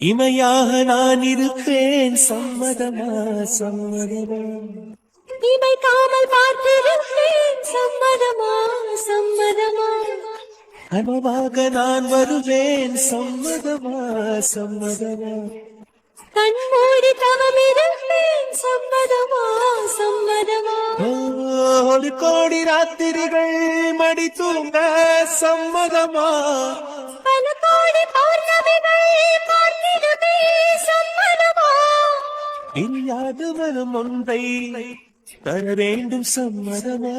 இமையாக நான் இருப்பேன், சம்மதமா சம்மதமா. இமைக்காமல் பார்த்திருப்பேன், சம்மதமா சம்மதமா. கனவாக நான் வருவேன், சம்மதமா சம்மதமா. கண்மூடி தவமிருப்பேன், சம்மதமா சம்மதமா. ஒரு கோடி ராத்திரிகள் மடி தூங்க சம்மதமா. பல கோடி பௌர்ணமிகள் பார்த்திடுமே, சம்மதமா. இல்லாது வரும் ஒன்றை தர வேண்டும், சம்மதமா.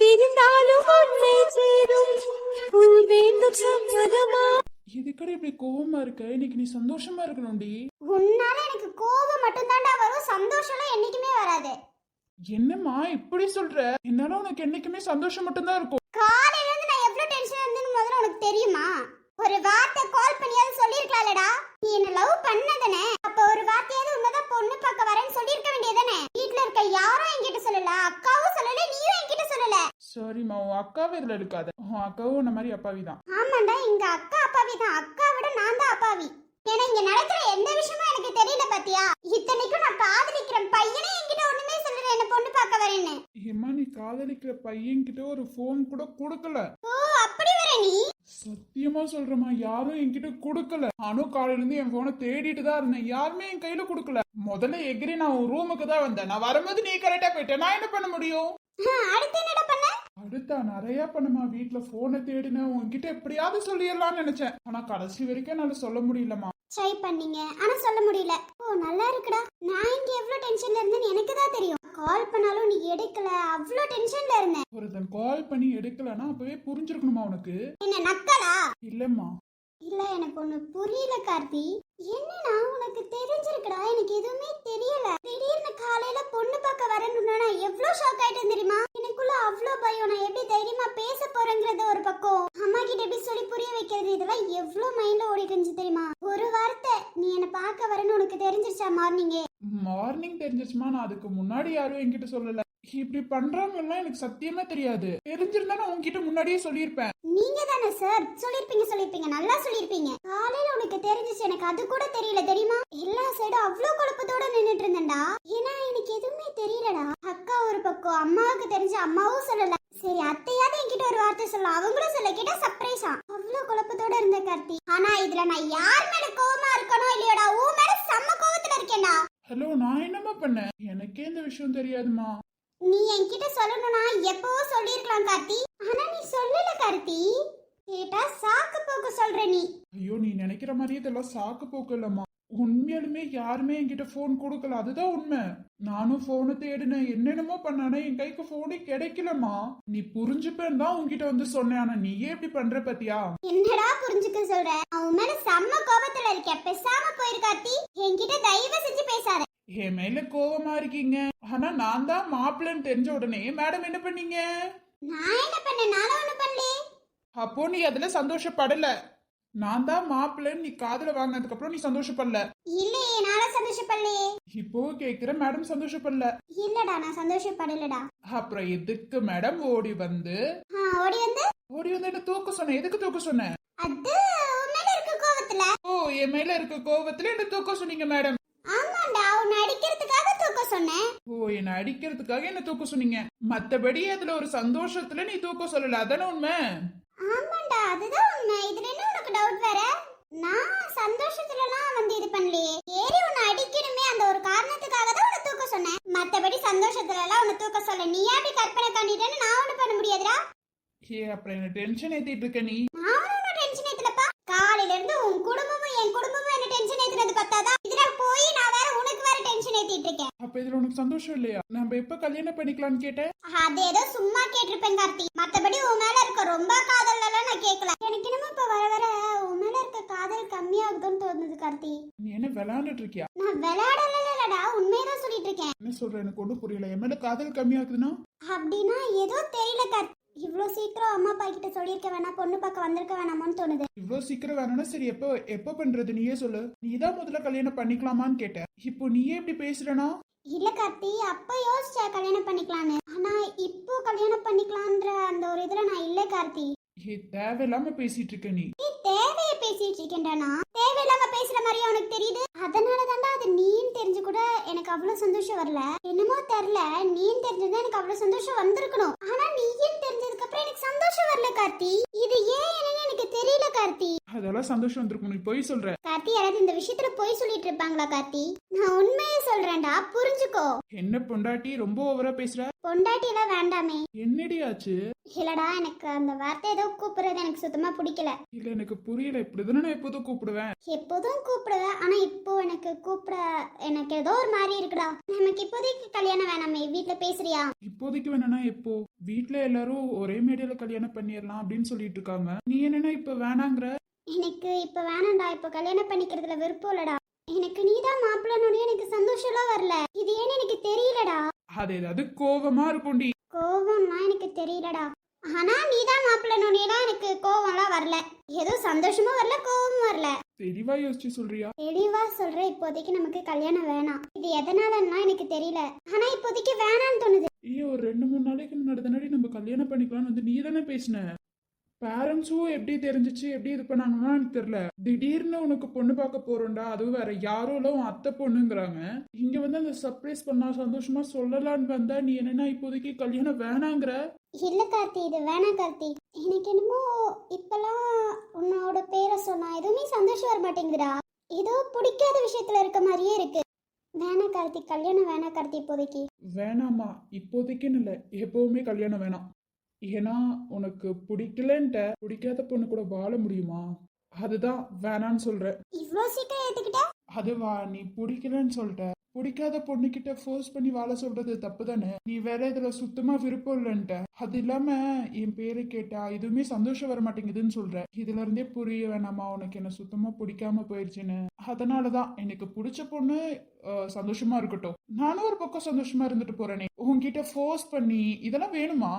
பிரிந்தாலும் உன்னை சேரும் உள் வேண்டும், சம்மதமா. இதுக்கட இப்படி கோவமா இருக்க? இன்னைக்கு நீ சந்தோஷமா இருக்கணும்டி. உன்னால எனக்கு கோபம் மட்டும்தான்டா வரும், சந்தோஷம்லாம் என்னைக்குமே வராது. என்னம்மா இப்படி சொல்ற? என்னால உனக்கு என்னைக்குமே சந்தோஷம் மட்டும்தான் இருக்கும். காலையில இருந்து நான் எவ்வளவு டென்ஷன் இருந்தேன்னு முதல்ல உனக்கு தெரியுமா? ஒரு வார்த்தை கால் பண்ணியாவது சொல்லிருக்கலாம்லடா. நீ என்ன லவ் பண்ணதானே, அப்ப ஒரு வார்த்தையாவது உன்னதான் பொண்ணு பார்க்க வரேன்னு சொல்லிருக்க வேண்டியதானே. வீட்ல இருக்க யாரும் என்கிட்ட சொல்லல, அக்காவும் சொல்லல, நீயும் என்கிட்ட சொல்லல. சரிம்மா, உன் அக்காவை இதுல எடுக்காத. உன் அக்காவும் உன்ன மாதிரி அப்பாவிதான். ஆமாண்டா, எங்க அக்கா அப்பாவி தான். அக்கா விட நான் தான் அப்பாவி. ஏன்னா இங்க நடக்கிற எந்த விஷயமும் எனக்கு தெரியல பாத்தியா. இத்தனைக்கும் நான் காதலிக்கிறேன் பையனே என்கிட்ட ஒண்ணுமே சொல்லல என்ன பொண்ணு பார்க்க வரேன்னு. ஏம்மா, நீ காதலிக்கிற பையன்கிட்ட ஒரு போன் கூட கொடுக்கல? ஓ அப்படி வர நீ? சத்தியமா சொல்றேம்மா, யாரும் என்கிட்ட கொடுக்கல. நானும் காலையில இருந்து என் போனை தேடிட்டு தான் இருந்தேன், யாருமே என் கையில கொடுக்கல. முதல்ல எகிரி நான் உன் ரூமுக்கு தான் வந்தேன். நான் வரும்போது நீ கரெக்டா போயிட்ட, நான் என்ன பண்ண முடியும்? அடுத்து என்னடா பண்ண? அடுத்தா நிறைய பண்ணுமா. வீட்டுல போனை தேடினேன், உன்கிட்ட எப்படியாவது சொல்லிடலாம்னு நினைச்சேன். ஆனா கடைசி வரைக்கும் என்னால சொல்ல முடியலமா. ட்ரை பண்ணீங்க ஆனா சொல்ல முடியல. ஓ நல்லா இருக்குடா. நான் இங்க எவ்வளவு டென்ஷன்ல இருந்தேன்னு எனக்கு தான் தெரியும். கால் பண்ணாலும் நீ எடுக்கல, அவ்வளவு டென்ஷன்ல இருந்தேன். ஒருத்தன் கால் பண்ணி எடுக்கலன்னா அப்பவே புரிஞ்சிருக்கணுமா உனக்கு? என்ன நக்கலா? இல்லம்மா. இல்ல எனக்கு ஒண்ணு புரியல கார்த்தி. என்னன்னா உனக்கு தெரிஞ்சிருக்குடா, எனக்கு எதுவுமே தெரியல. திடீர்னு காலையில பொண்ணு பார்க்க வரேன்னு நான் எவ்வளவு ஷாக் ஆயிட்டேன் தெரியுமா. எனக்குள்ள அவ்வளவு பயம். நான் எப்படி தைரியமா பேச போறேங்கிறது ஒரு பக்கம், அம்மா கிட்ட எப்படி சொல்லி புரிய வைக்கிறது, இதெல்லாம் எவ்வளவு மைண்ட்ல ஓடிட்டு இருந்துச்சு தெரியுமா. ஒரு வார்த்தை நீ என்ன பார்க்க வரேன்னு உனக்கு தெரிஞ்சிருச்சா மார்னிங்கே? மார்னிங் தெரிஞ்சிருச்சுமா. நான் அதுக்கு முன்னாடி யாரும் என்கிட்ட சொல்லல. இப்படி பண்றாங்கலாம் எனக்கு சத்தியமா தெரியாது. தெரிஞ்சிருந்தா நான் உன்கிட்ட முன்னாடியே சொல்லியிருப்பேன். நீங்க தானே சார் சொல்லிருப்பீங்க, நல்லா சொல்லிருப்பீங்க. காலையில உனக்கு தெரிஞ்சிச்சு, எனக்கு அது கூட தெரியல தெரியுமா. எல்லா சைடும் அவ்வளவு குழப்பத்தோட நின்னுட்டு இருந்தேன்டா. ஏன்னா எனக்கு எதுவுமே தெரியலடா. அக்கா ஒரு பக்கம், அம்மாவுக்கு தெரிஞ்ச அம்மாவும் சொல்லல. சரி அத்தையாவது என்கிட்ட ஒரு வார்த்தை சொல்லலாம், அவங்களும் சொல்ல கேட்டா சர்ப்ரைஸா. அவ்வளவு குழப்பத்தோட இருந்த கார்த்தி. ஆனா இதுல நான் யார் மேல கோவமா இருக்கணும் இல்லையோடா, உன் மேல செம்ம கோவத்துல இருக்கேன்டா. ஹலோ, நான் என்னமா பண்ணேன்? எனக்கே இந்த விஷயம் தெரியாதுமா. நீ என்கிட்ட சொல்லணும்னா எப்பவோ சொல்லிருக்கலாம் கார்த்தி. ஆனா நீ சொல்லல கார்த்தி. கேட்டா சாக்கு போக்கு சொல்ற நீ. ஐயோ, நீ நினைக்கிற மாதிரியே இதெல்லாம் சாக்கு போக்கு இல்லம்மா. உண்மையாலுமே யாருமே என்கிட்ட போன் கொடுக்கல, அதுதான் உண்மை. நானும் போனை தேடினேன், என்னென்னமோ பண்ணானே, என் கைக்கு போனே கிடைக்கலமா. நீ புரிஞ்சுப்பேன் தான் உன்கிட்ட வந்து சொன்னேன். ஆனா நீயே இப்படி பண்ற பத்தியா? என்னடா புரிஞ்சுக்க சொல்ற? அவன் மேல செம்ம கோபத்துல இருக்க. பேசாம போயிரு கார்த்தி. என்கிட்ட தயவு செஞ்சு பேசாத. என் மேல கோவமா இருக்கீங்க. ஆனா நான் தான் மாப்பிள்ளைன்னு தெரிஞ்ச உடனே மேடம் என்ன பண்ணீங்க? நான் என்ன பண்ணேன்? நானும் ஒண்ணு பண்ணலே. அப்போ நீ அதுல சந்தோஷப்படல. நான் தான் மாப்பிள்ளைன்னு நீ காதுல வாங்கினதுக்கு அப்புறம் நீ சந்தோஷப்படல. இல்லையே, நானும் சந்தோஷப்படலையே. இப்போ கேக்குற மேடம் சந்தோஷப்படல. இல்லடா, நான் சந்தோஷப்படலடா. அப்புறம் எதுக்கு மேடம் ஓடி வந்து ஓடி வந்து என்ன தூக்க சொன்ன? எதுக்கு தூக்க சொன்ன? அது உன் மேல இருக்க கோவத்துல. ஓ, என் மேல இருக்க கோவத்துல என்ன தூக்க சொன்னீங்க மேடம்? ஆமாண்டா, உன்னை அடிக்கிறதுக்காக தூக்க சொன்னேன். ஓ, என்ன அடிக்கிறதுக்காக என்ன தூக்க சொன்னீங்க? மத்தபடி அதுல ஒரு சந்தோஷத்துல நீ தூக்க சொல்லல, அதானே உண்மை? ஆமாண்டா, அதுதான் உண்மை. இதுல என்ன உனக்கு டவுட் வேற? நான் சந்தோஷத்துலலாம் வந்து இது பண்ணலையே. ஏறி உன்னை அடிக்கணுமே அந்த ஒரு காரணத்துக்காக தான் உன்னை தூக்க சொன்னேன். மத்தபடி சந்தோஷத்துலலாம் உன்னை தூக்க சொல்ல. நீ அப்படி கற்பனை பண்ணிட்டேன்னு நான் ஒண்ணு பண்ண முடியாதுடா. ஏ, அப்புறம் என்ன டென்ஷன் ஏத்திட்டு இருக்க நீ? நான் ஒன்னும் டென்ஷன் ஏத்தலப்பா. காலையில இருந்து உன் குடும்பமும் என் குடும்பமும் என்ன டென்ஷன் ஏத்துறது பத்தாதான் இதுல போய் நான் வேற உனக்கு வேற டென்ஷன் ஏத்திட்டு இருக்கேன். அப்ப இதுல உனக்கு சந்தோஷம் இல்லையா? நம்ம எப்ப கல்யாணம் பண்ணிக்கலாம்னு கேட்டேன். அது ஏதோ சும்மா கேட்டிருப்பேன் கார்த்தி. மத்தபடி உன் மேல இருக்க ரொம்ப காதல் எல்லாம் நான் கேட்கல. எனக்கு என்னமோ இப்ப வர வர உன் மேல இருக்க காதல் கம்மியாகுதுன்னு தோணுது கார்த்தி. நீ என்ன விளையாண்டுட்டு இருக்கியா? நான் விளையாடலடா, உண்மையதான் சொல்லிட்டு இருக்கேன். என்ன சொல்ற? எனக்கு ஒன்றும் புரியல. என் மேல காதல் கம்மியாக்குதுன்னா? அப்படின்னா ஏதோ தெரியல கார்த்தி. இவ்ளோ சீக்கிரம் அம்மா அப்பா கிட்ட சொல்லிருக்க வேணாம், பொண்ணு பார்க்க வந்திருக்க வேணாமோன்னு தோணுது. இவ்வளவு சீக்கிரம் வேணும்னா சரி, எப்ப பண்றது நீயே சொல்லு. நீதான் முதல்ல கல்யாணம் பண்ணிக்கலாமான்னு கேட்ட. இப்போ நீயே இப்படி பேசுறனா? இல்ல கார்த்தி, அப்ப யோசிச்சா கல்யாணம் பண்ணிக்கலான்னு. ஆனா இப்போ கல்யாணம் பண்ணிக்கலான்ற அந்த ஒரு இதுல நான் இல்ல கார்த்தி. தேவையில்லாம பேசிட்டு இருக்க நீ. தேவைய பேசிட்டு இருக்கேன்டா. நான் தேவையில்லாம பேசுற மாதிரி அவ்வளவு சந்தோஷம் வரல. என்னமோ தெரியல, நீயும் தெரிஞ்சதா எனக்கு அவ்வளவு சந்தோஷம் வந்திருக்கணும். ஆனா நீயும் தெரிஞ்சதுக்கு அப்புறம் எனக்கு சந்தோஷம் வரல கார்த்தி. இது ஏன் என்னன்னு எனக்கு தெரியல கார்த்தி. அதெல்லாம் சந்தோஷம் வந்திருக்கும், நீ போய் சொல்ற. கார்த்தி, யாராவது இந்த விஷயத்துல போய் சொல்லிட்டு இருப்பாங்களா கார்த்தி? நான் உண்மையை சொல்றேன்டா, புரிஞ்சுக்கோ. என்ன பொண்டாட்டி ரொம்ப ஓவரா பேசுற? பொண்டாட்டி எல்லாம் வேண்டாமே. என்னடி ஆச்சு? இல்லடா, எனக்கு அந்த வார்த்தை ஏதோ கூப்பிடுறது எனக்கு சுத்தமா பிடிக்கல. இல்ல எனக்கு புரியல. இப்படிதானே நான் எப்போதும் கூப்பிடுவேன். எப்போதும் கூப்பிடுவேன், ஆனா இப்போ எனக்கு கூப்பிட எனக்கு ஏதோ ஒரு மாதிரி இருக்குடா. நமக்கு இப்போதைக்கு கல்யாணம் வேணாமே, வீட்டுல பேசுறியா? இப்போதைக்கு வேணா எப்போ? வீட்ல எல்லாரும் ஒரே மேடையில கல்யாணம் பண்ணிடலாம் அப்படின்னு சொல்லிட்டு இருக்காங்க. நீ என்னன்னா இப்ப வேணாங்கிற? எனக்கு இப்ப வேணாம்டா, இப்ப கல்யாணம் பண்ணிக்கிறதுல விருப்பம் இல்லடா. எனக்கு நீதான் மாப்பிள்ளனோட எனக்கு சந்தோஷம்லாம் வரல. இது ஏன்னு எனக்கு தெரியலடா. அது ஏதாவது கோவமா இருக்கும்டி. கோவம்னா எனக்கு தெரியலடா. ஆனா நீதான் மாப்பிள்ளனோடலாம் எனக்கு கோவம்லாம் வரல. ஏதோ சந்தோஷமும் வரல, கோவமும் வரல. தெளிவா யோசிச்சு சொல்றியா? தெளிவா சொல்றேன், இப்போதைக்கு நமக்கு கல்யாணம் வேணாம். இது எதனாலன்னா எனக்கு தெரியல, ஆனா இப்போதைக்கு வேணான்னு தோணுது. ஐயோ, ஒரு 2-3 நாளைக்கு முன்னாடி தானடி நம்ம கல்யாணம் பண்ணிக்கலாம்னு வந்து நீ தானே பேசின. பேரண்ட்ஸும் எப்படி தெரிஞ்சிச்சு, எப்படி இது பண்ணாங்கன்னா எனக்கு தெரியல. திடீர்னு உனக்கு பொண்ணு பார்க்க போறோம்டா, அதுவும் வேற யாரும் இல்ல, உன் அத்தை பொண்ணுங்கிறாங்க. இங்க வந்து அந்த சர்ப்ரைஸ் பண்ணா சந்தோஷமா சொல்லலான்னு வந்தா நீ என்னன்னா இப்போதைக்கு கல்யாணம் வேணாங்கிற? இல்ல கார்த்தி, இது வேணாம் கார்த்தி. எனக்கு என்னமோ இப்பெல்லாம் உன்னோட பேரை சொன்னா எதுவுமே சந்தோஷம் வர மாட்டேங்குதுடா. ஏதோ பிடிக்காத விஷயத்துல இருக்க மாதிரியே இருக்கு. வேணாம் கார்த்தி, கல்யாணம் வேணாம் கார்த்தி இப்போதைக்கு. வேணாமா? இப்போதைக்குன்னு இல்ல, எப்பவுமே கல்யாணம் வேணாம். ஏன்னா உனக்கு பிடிக்கலன்ட்ட பிடிக்காத பொண்ணு கூட வாழ முடியுமா? அதுதான் வேணான்னு சொல்ற. இவ்ளோ சீக்கிரம் ஏத்துக்கிட்ட? அதுவா, நீ பிடிக்கலன்னு சொல்லிட்ட. பிடிக்காத பொண்ணுகிட்ட ஃபோர்ஸ் பண்ணி வாழ சொல்றது தப்பு தானே. நீ வேற இதுல சுத்தமா விருப்பம் இல்லைன்ட்ட. அது இல்லாம என் பேரை கேட்டா எதுவுமே சந்தோஷம் வர மாட்டேங்குதுன்னு சொல்ற. இதுல இருந்தே புரிய வேணாமா உனக்கு என்ன சுத்தமா பிடிக்காம போயிடுச்சுன்னு. அதனாலதான் எனக்கு பிடிச்ச பொண்ணு சந்தோஷமா இருக்கட்டும், நானும் ஒரு பக்கம் சந்தோஷமா இருந்துட்டு போறேனே. உன்கிட்ட ஃபோர்ஸ் பண்ணி இதெல்லாம் வேணுமா?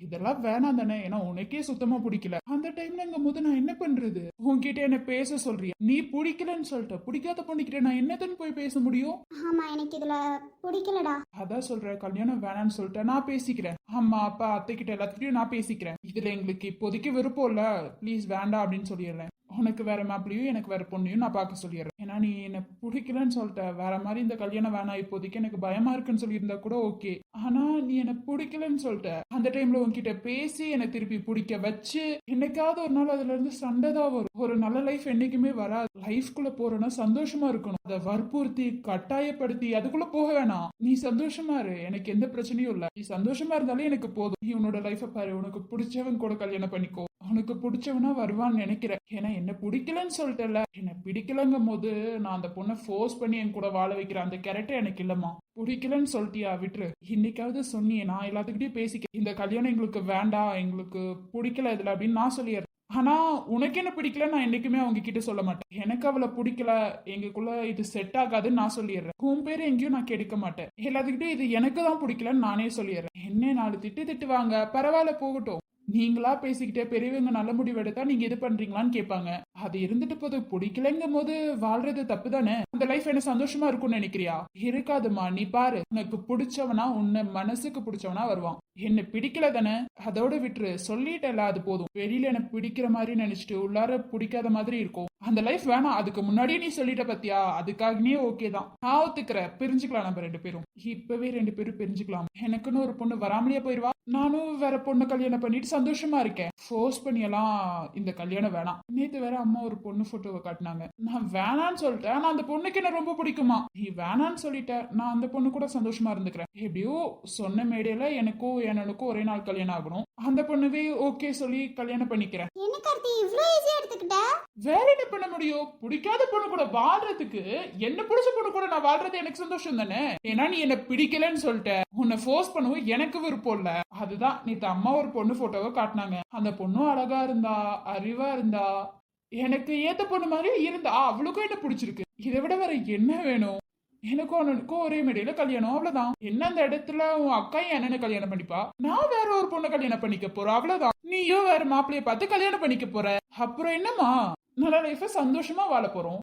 இதெல்லாம் வேணாம் தானே. ஏன்னா உனக்கே சுத்தமா பிடிக்கல. அந்த டைம்லங்கும் போது நான் என்ன பண்றது? உன்கிட்ட என்ன பேச சொல்றியா? நீ பிடிக்கலன்னு சொல்லிட்ட, பிடிக்காத பொண்ணுகிட்ட நான் என்னதுன்னு போய் பேச முடியும்? ஆமா, எனக்கு இதுல பிடிக்கலடா. அதான் சொல்றேன், கல்யாணம் வேணான்னு சொல்லிட்டேன். நான் பேசிக்கிறேன். அம்மா அப்பா அத்தை கிட்ட எல்லாத்துக்கிட்டையும் நான் பேசிக்கிறேன். இதுல எங்களுக்கு இப்போதைக்கு விருப்பம் இல்ல, ப்ளீஸ் வேண்டாம் அப்படின்னு சொல்லிடுறேன். உனக்கு வேற மாப்பிளையும் எனக்கு வேற பொண்ணையும் நான் பார்க்க சொல்லிடுறேன். ஏன்னா நீ என்ன பிடிக்கலன்னு சொல்லிட்ட, வேற மாதிரி இந்த கல்யாணம் வேணாம் இப்போதைக்கு எனக்கு பயமா இருக்குன்னு சொல்லியிருந்தா கூட ஓகே. ஆனா நீ என்ன பிடிக்கலன்னு சொல்லிட்ட. அந்த டைம்ல உன்கிட்ட பேசி என்னை திருப்பி பிடிக்க வச்சு என்னைக்காவது ஒரு நாள் அதுல இருந்து சண்டை தான் வரும். ஒரு நல்ல லைஃப் என்னைக்குமே வராது. லைஃப்குள்ள போறோம்னா சந்தோஷமா இருக்கணும். அதை வற்புறுத்தி கட்டாயப்படுத்தி அதுக்குள்ள போக வேணாம். நீ சந்தோஷமா இரு, எனக்கு எந்த பிரச்சனையும் இல்ல. நீ சந்தோஷமா இருந்தாலே எனக்கு போதும். நீ உன்னோட லைஃப பாரு, உனக்கு பிடிச்சவன் கூட கல்யாணம் பண்ணிக்கோ. உனக்கு பிடிச்சவனா வருவான்னு நினைக்கிறேன். ஏன்னா என்ன பிடிக்கலன்னு சொல்லிட்டல. என்ன பிடிக்கலங்கும் போது நான் அந்த பொண்ணை ஃபோர்ஸ் பண்ணி என் கூட வாழ வைக்கிற அந்த கேரக்டர் எனக்கு இல்லம்மா. பிடிக்கலன்னு சொல்லிட்டியா, விட்டுரு. இன்னைக்காவது சொன்னியே, நான் எல்லாத்துக்கிட்டையும் பேசிக்க, இந்த கல்யாணம் எங்களுக்கு வேண்டாம், எங்களுக்கு பிடிக்கல இதுல அப்படின்னு நான் சொல்லிடுறேன். ஆனா உனக்கு என்ன பிடிக்கல நான் என்னைக்குமே அவங்க கிட்ட சொல்ல மாட்டேன். எனக்கு அவளை பிடிக்கல, எங்களுக்குள்ள இது செட் ஆகாதுன்னு நான் சொல்லிடுறேன். உன் பேரு எங்கேயும் நான் கெடுக்க மாட்டேன். எல்லாத்துக்கிட்டையும் இது எனக்கு தான் பிடிக்கலன்னு நானே சொல்லிடுறேன். என்ன 4 திட்டுவாங்க, பரவாயில்ல போகட்டும். நீங்களா பேசிக்கிட்டே பெரியவங்க நல்ல முடிவு எடுத்தா நீங்க இது பண்றீங்களான்னு கேட்பாங்க. அது இருந்துட்டு போது, பிடிக்கலங்கும் போது வாழ்றது தப்பு தானே. அந்த லைஃப் என்ன சந்தோஷமா இருக்கும்னு நினைக்கிறியா? இருக்காதுமா. நீ பாரு, உனக்கு பிடிச்சவனா, உன்னை மனசுக்கு பிடிச்சவனா வருவான். என்ன பிடிக்கல தானே, அதோட விட்டுரு. சொல்லிட்டல, அது போதும். வெளியில எனக்கு பிடிக்கிற மாதிரி நினைச்சிட்டு உள்ளார பிடிக்காத மாதிரி இருக்கும். அந்த லைஃப் வேணாம். அதுக்கு முன்னாடியே நீ சொல்லிட்ட பத்தியா, அதுக்காகவே ஓகே தான். நான் ஒத்துக்கிறேன், பிரிஞ்சுக்கலாம். நம்ம 2 பேரும் இப்பவே 2 பேரும் பிரிஞ்சுக்கலாம். எனக்குன்னு ஒரு பொண்ணு வராமலேயே போயிருவா. நானும் வேற பொண்ணு கல்யாணம் பண்ணிட்டு சந்தோஷமா இருக்கேன். ஃபோர்ஸ் பண்ணியெல்லாம் இந்த கல்யாணம் வேணாம். நேத்து வேற அம்மா ஒரு பொண்ணு போட்டோவை காட்டினாங்க. நான் வேணான்னு சொல்லிட்டேன். ஆனா அந்த பொண்ணுக்கு என்ன ரொம்ப பிடிக்குமா. நீ வேணான்னு சொல்லிட்ட, நான் அந்த பொண்ணு கூட சந்தோஷமா இருந்துக்கிறேன். எப்படியோ சொன்ன மேடையில எனக்கும் என்னனுக்கும் ஒரே நாள் கல்யாணம் ஆகணும். அந்த பொண்ணுவே ஓகே சொல்லி கல்யாணம் பண்ணிக்கிறேன். என்ன கார்த்தி இவ்ளோ ஈஸியா எடுத்துக்கிட்ட? வேற என்ன பண்ண முடியும்? பிடிக்காத பொண்ணு கூட வாழ்றதுக்கு என்ன பிடிச்ச பொண்ணு கூட நான் வாழ்றது எனக்கு சந்தோஷம் தானே. ஏன்னா நீ என்ன பிடிக்கலன்னு சொல்லிட்ட, உன்னை ஃபோர்ஸ் பண்ணவும் எனக்கு விருப்பம் இல்ல. அதுதான் நேத்து அம்மா ஒரு பொண்ணு போட்டோவை காட்டினாங்க. அந்த பொண்ணும் அழகா இருந்தா, அறிவா இருந்தா, எனக்கு ஏத்த பொண்ணு மாதிரி இருந்தா. அவளுக்கும் என்ன பிடிச்சிருக்கு. இதை விட வேற என்ன வேணும்? எனக்கும் அண்ணனுக்கும் ஒரே மேடையில கல்யாணம், அவ்வளவுதான். என்ன அந்த இடத்துல உன் அக்கா என் அண்ணனை கல்யாணம் பண்ணிப்பா, நான் வேற ஒரு பொண்ணை கல்யாணம் பண்ணிக்க போறேன், அவ்வளவுதான். நீயும் வேற மாப்பிள்ளைய பார்த்து கல்யாணம் பண்ணிக்க போற. அப்புறம் என்னமா, நல்ல லைஃப சந்தோஷமா வாழ போறோம்.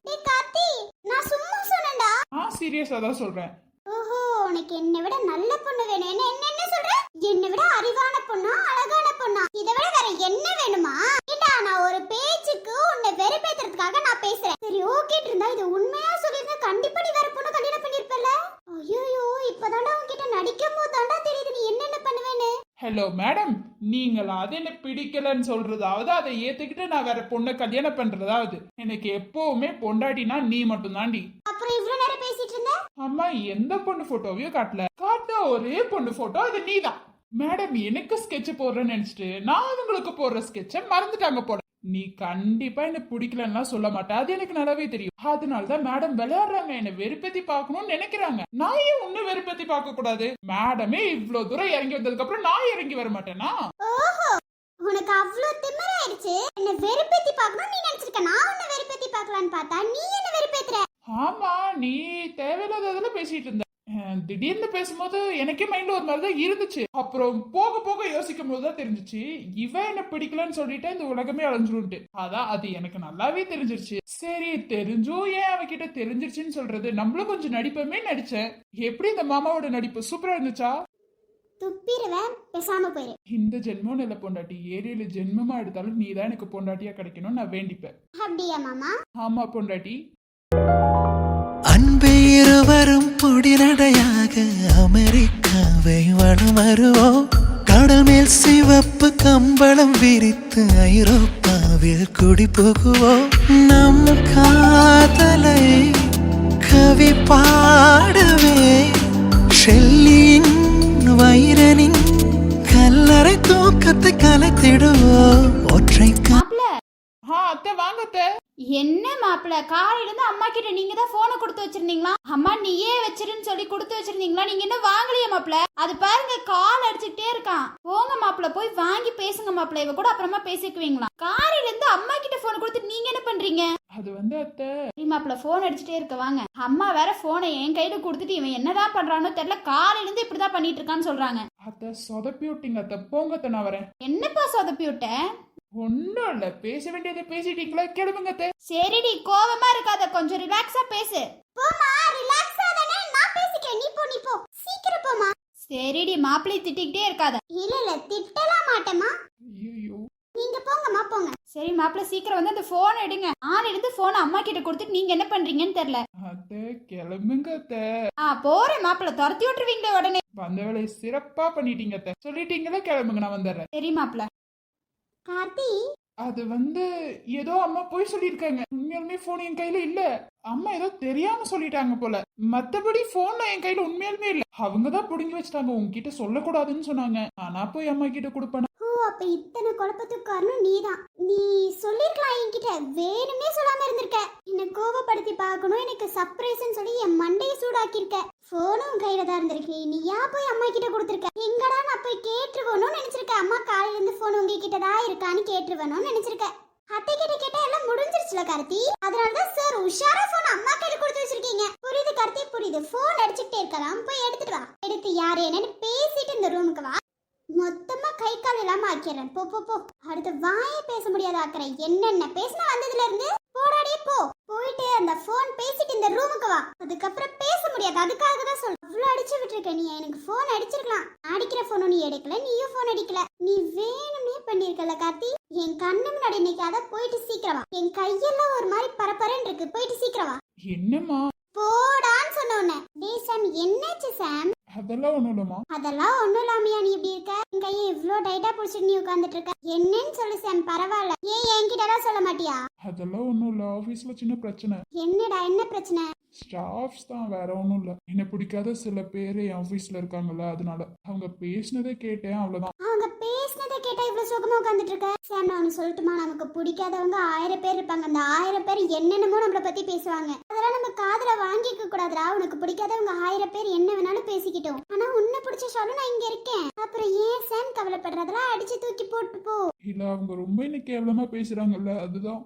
நான் சும்மா சொன்னேன்டா. சீரியஸா தான் சொல்றேன். ஓஹோ, உனக்கு என்னை விட நல்ல பொண்ணு வேணும். என்ன என்ன என்ன சொல்ற? என்னை விட அறிவான பொண்ணா, அழகான பொண்ணா, இதை விட வேற என்ன வேணுமா? ஏண்டா, நான் ஒரு பேச்சுக்கு உன்னை வெறுப்பேத்துறதுக்காக நான் பேசுறேன். சரி ஓகே இருந்தா இது உண்மையா சொல்லிருந்தா கண்டிப்பா நீ வேற பொண்ணு கல்யாணம் பண்ணிருப்பல. ஐயோ ஹலோ மேடம், நீங்கள் அது என்ன பிடிக்கலன்னு சொல்றதாவது அதை ஏத்துக்கிட்டு நான் வேற பொண்ணை கல்யாணம் பண்றதாவது. எனக்கு எப்பவுமே பொண்டாட்டினா நீ மட்டும் தாண்டி. அப்புறம் இவ்வளவு நேரம் பேசிட்டு இருந்த? அம்மா எந்த பொண்ணு போட்டோவையும் காட்டின ஒரே பொண்ணு போட்டோ அது நீதான். மேடம் எனக்கு ஸ்கெட்ச் போடுறேன்னு நினைச்சிட்டு நான் அவங்களுக்கு போடுற ஸ்கெட்சை மறந்துட்டாங்க போட. நீ கண்டிப்பா என்ன பிடிக்கலன்னா சொல்ல மாட்டேன், அது எனக்கு நல்லாவே தெரியும். அதனாலதான் மேடம் விளையாடுறாங்க, என்ன வெறுப்பேத்தி பார்க்கணும்னு நினைக்கிறாங்க. நான் ஏன் உன்னை வெறுப்பேத்தி பார்க்க கூடாது? மேடமே இவ்வளவு தூரம் இறங்கி வந்ததுக்கு அப்புறம் நான் இறங்கி வர மாட்டேனா? ஓஹோ, உனக்கு அவ்வளவு திமிராயிடுச்சு. என்ன வெறுப்பேத்தி பார்க்கணும் நீ நினைச்சிருக்க. நான் உன்னை வெறுப்பேத்தி பார்க்கலான்னு பார்த்தா நீ என்ன வெறுப்பேத்துற. ஆமா, நீ தேவையில்லாததுல பேசிட்டு இருந்த. திடீர்னு பேசும்போது எனக்கே மைண்ட்ல ஒரு மாதிரிதான் இருந்துச்சு. அப்புறம் போக போக யோசிக்கும் போதுதான் தெரிஞ்சிச்சு இவன் என்ன பிடிக்கலன்னு சொல்லிட்டு இந்த உலகமே அழிஞ்சிருட்டு. அதான் அது எனக்கு நல்லாவே தெரிஞ்சிருச்சு. சரி, தெரிஞ்சும் ஏன் அவகிட்ட தெரிஞ்சிருச்சுன்னு சொல்றது, நம்மளும் கொஞ்சம் நடிப்பமே நடிச்சேன். எப்படி இந்த மாமாவோட நடிப்பு சூப்பரா இருந்துச்சா? துப்பிடுவேன், பேசாம போயிரு. இந்த ஜென்மம் நல்ல பொண்டாட்டி, 7 ஜென்மமா எடுத்தாலும் நீதான் எனக்கு பொண்டாட்டியா கிடைக்கணும் நான் வேண்டிப்பேன். அப்படியா மாமா? ஆமா பொண்டாட்டி. அன்பே இருவரும் பொடிநடையாக அமெரிக்காவை வலம் வருவோம். கடல் மேல் சிவப்பு கம்பளம் விரித்து ஐரோப்பாவில் குடி புகுவோம். நம் காதலை கவி பாடவே ஷெல்லியின் வைரனின் கல்லறை தூக்கத்தை கலைத்திடுவோம். ஒற்றை அத்தை வாங்க அத்தை. என்ன மாப்பிள்ள, காலையில இருந்து அம்மா கிட்ட நீங்க தான் போனை கொடுத்து வச்சிருந்தீங்களா? அம்மா நீயே வச்சிருன்னு சொல்லி கொடுத்து வச்சிருந்தீங்களா? நீங்க என்ன வாங்கலையே மாப்பிள்ள? அது பாருங்க கால் அடிச்சுட்டே இருக்கான். போங்க மாப்பிள்ள, போய் வாங்கி பேசுங்க மாப்பிள்ள. இவ கூட அப்புறமா பேசிக்குவீங்களா? காலையில இருந்து அம்மா கிட்ட போன் கொடுத்து நீங்க என்ன பண்றீங்க? அது வந்து அத்தை, மாப்பிள்ள போன் அடிச்சுட்டே இருக்க, வாங்க. அம்மா வேற போனை என் கையில கொடுத்துட்டு இவன் என்னதான் பண்றானோ தெரியல, காலையில இருந்து இப்படிதான் பண்ணிட்டு இருக்கான்னு சொல்றாங்க. அத்தை சொதப்பி விட்டீங்க அத்தை. போங்க அத்தை, நான் வரேன். என்னப்பா சொதப்பி விட்ட? ஒன்னும் இல்ல, பேச வேண்டியதை பேசிட்டீங்களா? கிளம்புங்க அத்தை. சரிடி, கோவமா இருக்காத, கொஞ்சம் ரிலாக்ஸா பேசு. போமா, ரிலாக்ஸா தானே நான் பேசிக்கிறேன். நீ போ சீக்கிரம் போமா. சரிடி, மாப்பிள்ளை திட்டிக்கிட்டே இருக்காத. இல்ல திட்டலாம் மாட்டேமா. ஐயோ, நீங்க போங்கம்மா போங்க. சரி மாப்பிள்ள, சீக்கிரம் வந்து அந்த போன் எடுங்க. எடுத்து போன் அம்மா கிட்ட கொடுத்துட்டு நீங்க என்ன பண்றீங்கன்னு தெரியல. அத்தை கிளம்புங்க அத்தை. போறேன் மாப்பிள்ள, துரத்தி விட்டுருவீங்களே உடனே. வந்த வேலையை சிறப்பா பண்ணிட்டீங்க அத்தை. சொல்லிட்டீங்களா? கிளம்புங்க, நான் வந்துடுறேன். சரி மாப்பிள்ள. கார்த்தி, அது வந்து ஏதோ அம்மா போய் சொல்லிருக்காங்க. உண்மையாலுமே போன் என் கையில இல்ல. அம்மா ஏதோ தெரியாம சொல்லிட்டாங்க போல. மத்தபடி போன் என் கையில உண்மையாலுமே இல்ல. அவங்கதான் புடுங்கி வச்சிட்டாங்க. உங்ககிட்ட சொல்லக்கூடாதுன்னு சொன்னாங்க. ஆனா போய் அம்மா கிட்ட கொடுப்பேன். அப்ப இத்தனை குழப்பத்துக்கு காரணம் நீதான். நீ சொல்லிருக்கலாம் என்கிட்ட, வேணும்னே சொல்லாம இருந்திருக்க. என்ன கோவப்படுத்தி பார்க்கணும், எனக்கு சர்ப்ரைஸ்ன்னு சொல்லி என் மண்டையை சூடாக்கிருக்க. போனும் கையில தான் இருந்திருக்கு, நீ ஏன் போய் அம்மா கிட்ட கொடுத்துருக்க? எங்கடா நான் போய் கேட்டுருவணும்னு நினைச்சிருக்க. அம்மா காலையில இருந்து போன் உங்ககிட்ட தான் இருக்கான்னு கேட்டுருவணும்னு நினைச்சிருக்க. அத்தை கிட்ட கேட்டா எல்லாம் முடிஞ்சிருச்சுல கார்த்தி. அதனாலதான் சார் உஷாரா போன் அம்மா கையில கொடுத்து வச்சிருக்கீங்க. புரியுது கார்த்தி, புரியுது. போன் அடிச்சுட்டே இருக்கலாம், போய் எடுத்துட்டு வா. எடுத்து யாரு என்னன்னு பேசிட்டு இந்த ரூமுக்கு வா. மொத்தமா கை கால் இல்லாம ஆக்கிறேன். போ போ போ. அடுத்து வாயே பேச முடியாத ஆக்குறேன். என்னென்ன பேசினா வந்ததுல இருந்து போராடியே போ. போயிட்டு அந்த போன் பேசிட்டு இந்த ரூமுக்கு வா. அதுக்கப்புறம் பேச முடியாது, அதுக்காக தான் சொல்ல. அவ்வளவு அடிச்சு விட்டுருக்க நீ. எனக்கு போன் அடிச்சிருக்கலாம். அடிக்கிற போனும் நீ எடுக்கல, நீயும் போன் அடிக்கல. நீ வேணும்னே பண்ணிருக்கல கார்த்தி. என் கண்ணு முன்னாடி இன்னைக்கு அத போயிட்டு சீக்கிரம் வா. என் கையெல்லாம் ஒரு மாதிரி பரபரன்னு இருக்கு, போயிட்டு சீக்கிரம் வா. என்னம்மா? போடான்னு சொன்ன உடனே. டேய் சாம், என்னாச்சு சாம்? அதெல்லாம் ஒண்ணும் இல்லம்மா. அதெல்லாம் ஒண்ணும் இல்லாமையா நீ இப்படி இருக்க? என் கையை இவ்ளோ டைட்டா புடிச்சிட்டு நீ உட்கார்ந்துட்டு இருக்க. என்னன்னு சொல்லு சாம், பரவாயில்ல. ஏன் என்கிட்ட எல்லாம் சொல்ல மாட்டியா? அதெல்லாம் ஒண்ணும் இல்ல, ஆபீஸ்ல சின்ன பிரச்சனை. என்னடா, என்ன பிரச்சனை? ஸ்டாஃப்ஸ் தான், வேற ஒண்ணும் இல்ல. என்ன பிடிக்காத சில பேர் என் ஆபீஸ்ல இருக்காங்கல்ல, அதனால அவங்க பேசினதை கேட்டேன், அவ்வளவுதான். அவங்க பேசினதை கேட்டா இவ்வளவு சுகமா உட்கார்ந்துட்டு இருக்க? சாம், நான் ஒன்னு சொல்லட்டுமா? நமக்கு பிடிக்காதவங்க 1000 பேர் இருப்பாங்க. அந்த 1000 பேர் என்னென்னமோ நம்மள பத்தி பேசுவாங்க. அதெல்லாம் நம்ம காதுல வாங்கிக்க கூடாதுடா. உனக்கு பிடிக்காதவங்க 1000 பேர் என்ன வேணாலும் பேசிக்கிட்டோம். ஆனா உன்னை பிடிச்ச ஷாலும் நான் இங்க இருக்கேன். அப்புறம் ஏன் சாம் கவலைப்படுறதெல்லாம் அடிச்சு தூக்கி போட்டு போ. இல்ல, அவங்க ரொம்ப என்ன கேவலமா பேசுறாங்கல்ல, அதுதான்.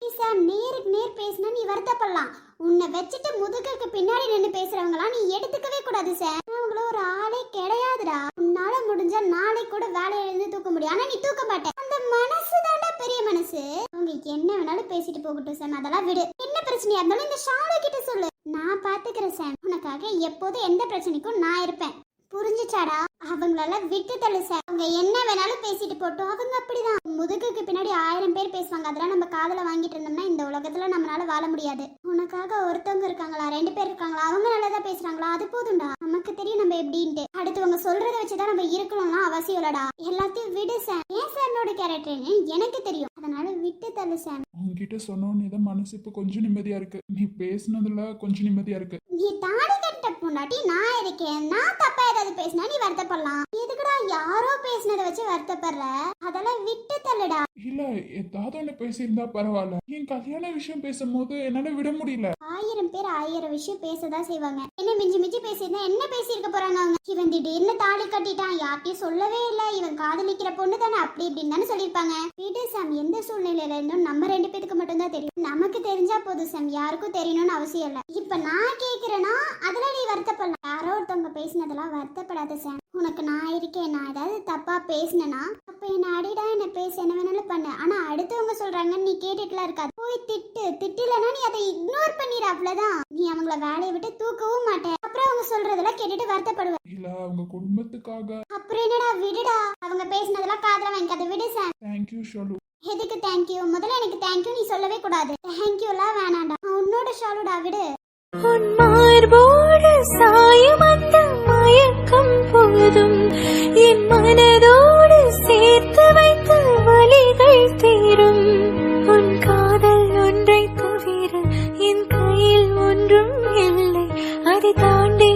சாம், நேருக்கு நேர் பேசினா நீ வருத்தப்படலாம். உன்னை வச்சுட்டு முதுகுக்கு பின்னாடி நின்று பேசுறவங்களாம் நீ எடுத்துக்கவே கூடாது சார். அவங்கள ஒரு ஆளே கிடையாதுடா. உன்னால முடிஞ்ச நாளை கூட வேலையில இருந்து தூக்க முடியும், ஆனா நீ தூக்க மாட்ட. அந்த மனசு தாண்டா பெரிய மனசு. அவங்க என்ன வேணாலும் பேசிட்டு போகட்டும் சாம், அதெல்லாம் விடு. என்ன பிரச்சனையா இருந்தாலும் இந்த ஷாலு கிட்ட சொல்லு, நான் பாத்துக்கிறேன் சாம். உனக்காக எப்போதும் எந்த பிரச்சனைக்கும் நான் இருப்பேன். புரிஞ்சுச்சாடா? அவங்களால விட்டு தள்ளு சார். அவங்க என்ன வேணாலும் பேசிட்டு போட்டோம், அவங்க அப்படிதான். முதுகுக்கு பின்னாடி 1000 பேர் பேசுவாங்க, அதெல்லாம் நம்ம காதுல வாங்கிட்டு இருந்தோம்னா இந்த உலகத்துல நம்மளால வாழ முடியாது. உனக்காக ஒருத்தவங்க இருக்காங்களா, 2 பேர் இருக்காங்களா, அவங்க நல்லதா பேசுறாங்களா, அது போதும்டா. நமக்கு தெரியும் நம்ம எப்படின்ட்டு. அடுத்தவங்க சொல்றத வச்சுதான் நம்ம இருக்கணும்னா அவசியம் இல்லடா. எல்லாத்தையும் விடு சார். ஏன் சார்னோட கேரக்டர்னு எனக்கு தெரியும், அதனால விட்டு தள்ளு சார். உன்கிட்ட சொன்னோன்னு தான் மனசு இப்ப கொஞ்சம் நிம்மதியா இருக்கு. நீ பேசுனதுல கொஞ்சம் நிம்மதியா இருக்கு. நீ தாடி கட்ட பொண்டாட்டி நான் இருக்கேன், நான் தப்பா ஏதாவது பேசினா நீ வருத்தப்படலாம். எதுக்குடா யாரோ பேசினதை வச்சு வருத்தப்படுற? அதெல்லாம் விட்டு தள்ளுடா. இல்ல ஏதாவது ஒண்ணு பேசியிருந்தா பரவாயில்ல, என் கல்யாண விஷயம் பேசும்போது என்னால விட முடியல. 1000 பேர் 1000 விஷயம் பேசதான் செய்வாங்க. என்ன மிஞ்சி மிஞ்சி பேசியிருந்தா என்ன பேசியிருக்க போறாங்க அவங்க? இவன் திடீர்னு தாலி கட்டிட்டான், யார்ட்டையும் சொல்லவே இல்ல, இவன் காதலிக்கிற பொண்ணு தானே, அப்படி இப்படின்னு தானே சொல்லியிருப்பாங்க. விடு சாம், எந்த சூழ்நிலையில இருந்தும் நம்ம 2 பேருக்கு மட்டும் தான் தெரியும். நமக்கு தெரிஞ்சா போதும் சாம், யாருக்கும் தெரியணும்னு அவசியம் இல்ல. இப்ப நான் கேக்குறேன்னா அதுல நீ வருத்தப்படலாம். யாரோ ஒருத்தவங்க பேசினதெல்லாம் வருத்தப்படாத சாம். உனக்கு நான் இருக்கேன். நான் ஏதாவது தப்பா பேசினேன்னா அப்ப என்ன அடிடா, என்ன பேச, என்ன வேணாலும் பண்ணு. ஆனா அடுத்தவங்க சொல்றாங்கன்னு நீ கேட்டுட்டுலாம் இருக்காது. போய் திட்டலன்னா நீ அதை இக்னோர் பண்ணிடு, அவ்வளவுதான். நீ அவங்கள வேலையை விட்டு தூக்கவும் மாட்டேன். அப்புறம் அவங்க சொல்றதெல்லாம் கேட்டுட்டு வருத்தப்படுவேன். இல்ல அவங்க குடும்பத்துக்காக. அப்புறம் என்னடா, விடுடா. அவங்க பேசினதெல்லாம் காதுல வாங்கிக்காத, விடு சார். தேங்க்யூ ஷாலு. எதுக்கு தேங்க்யூ? முதல்ல எனக்கு தேங்க்யூ நீ சொல்லவே கூடாது. தேங்க்யூலாம் வேணாண்டா, உன்னோட ஷாலுடா, விடு. உன் மார்போடு சாயும் அந்த மயக்கம் போதும், என் மனதோடு சேர்த்து வைத்த வலிகள் தீரும். உன் காதல் ஒன்றை தவிர என் கையில் ஒன்றும் இல்லை, அதை தாண்டி